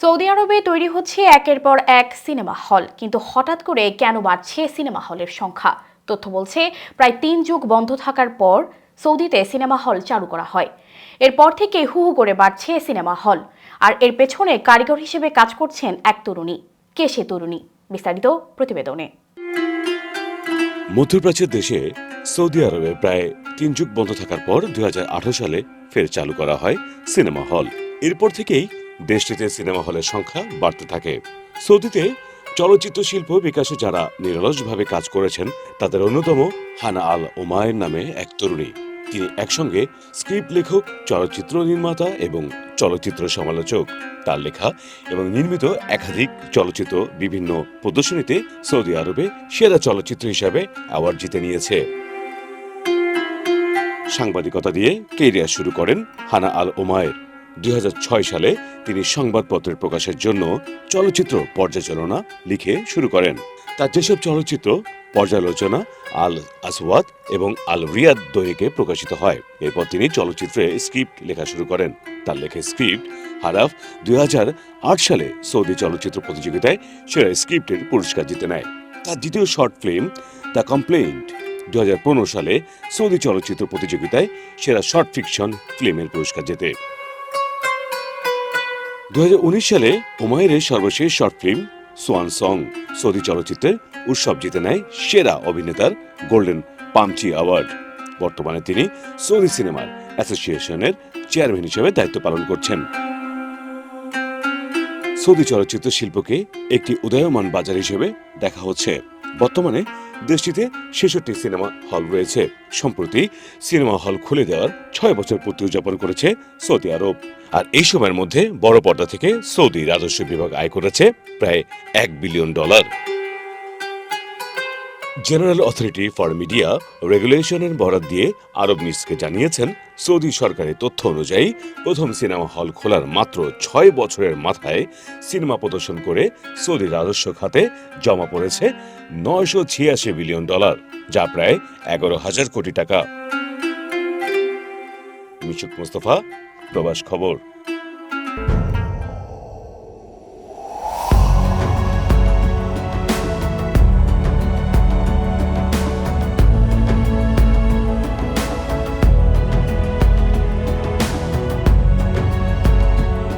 Saudi আরবে তৈরি হচ্ছে একের পর এক সিনেমা হল, কিন্তু হঠাৎ করে কেন বাড়ছে সিনেমা হলের সংখ্যা? তথ্য বলছে প্রায় 3 যুগ বন্ধ থাকার পর সৌদিতে সিনেমা হল চালু করা হয়। এরপর থেকে হু হু করে বাড়ছে সিনেমা হল, আর এর পেছনে কারিগর হিসেবে কাজ করছেন এক তরুণী। কে সে তরুণী? বিস্তারিত প্রতিবেদনে। মধ্যপ্রাচ্যের দেশে সৌদি আরবে প্রায় 3 যুগ বন্ধ থাকার পর 2018 সালে ফের চালু করা হয় সিনেমা হল। এরপর থেকেই দেশটিতে সিনেমা হলের সংখ্যা বাড়তে থাকে। সৌদিতে চলচ্চিত্র শিল্প বিকাশে যারা নিরলসভাবে কাজ করেছেন তাদের অন্যতম হানা আল ওমায়ের নামে এক তরুণী। তিনি একসঙ্গে স্ক্রিপ্ট লেখক, চলচ্চিত্র নির্মাতা এবং চলচ্চিত্র সমালোচক। তার লেখা এবং নির্মিত একাধিক চলচ্চিত্র বিভিন্ন প্রদর্শনীতে সৌদি আরবে সেরা চলচ্চিত্র হিসাবে অ্যাওয়ার্ড জিতে নিয়েছে। সাংবাদিকতা দিয়ে কেরিয়ার শুরু করেন হানা আল ওমায়ের। 2006 সালে তিনি সংবাদপত্রের প্রকাশের জন্য চলচ্চিত্র পর্যালোচনা লিখে শুরু করেন। তার যেসব চলচ্চিত্র পর্যালোচনা আল আসওয়াদ এবং আল রিয়াদ দৈনিকে প্রকাশিত হয়, এরপর তিনি চলচ্চিত্রে স্ক্রিপ্ট লেখা শুরু করেন। তার লেখা স্ক্রিপ্ট হারাফ 2008 সালে সৌদি চলচ্চিত্র প্রতিযোগিতায় সেরা স্ক্রিপ্টের পুরস্কার জিতে নেয়। তার দ্বিতীয় শর্ট ফিল্ম দ্য কমপ্লেইন্ট 2015 সালে সৌদি চলচ্চিত্র প্রতিযোগিতায় সেরা শর্ট ফিকশন ফিল্মের পুরস্কার জেতে। 2019 সালে ওমায়ের সর্বশেষ short film Swan Song Saudi চলচ্চিত্রের উৎসব জিতে নেয় সেরা অভিনেতার গোল্ডেন পামচি অ্যাওয়ার্ড। বর্তমানে তিনি সৌদি সিনেমার অ্যাসোসিয়েশনের চেয়ারম্যান হিসেবে দায়িত্ব পালন করছেন। সৌদি চলচ্চিত্র শিল্পকে একটি উদীয়মান বাজার হিসেবে দেখা হচ্ছে। বর্তমানে দেশটিতে 66টি সিনেমা হল রয়েছে। সম্প্রতি সিনেমা হল খুলে দেওয়ার 6 বছর পূর্তি উদযাপন করেছে সৌদি আরব। আর এই সময়ের মধ্যে বড় পর্দা থেকে সৌদি রাজস্ব বিভাগ আয় করেছে প্রায় $1 billion. General Authority for Media রেগুলেশনের বরাত দিয়ে আরব নিউজকে জানিয়েছেন, সৌদি সরকারের তথ্য অনুযায়ী প্রথম সিনেমা হল খোলার মাত্র 6 বছরের মাথায় সিনেমা প্রদর্শন করে সৌদি রাজস্ব খাতে জমা পড়েছে $986 বিলিয়ন, যা প্রায় 11,000 কোটি টাকা। মিশুক মুস্তফা, প্রবাস খবর।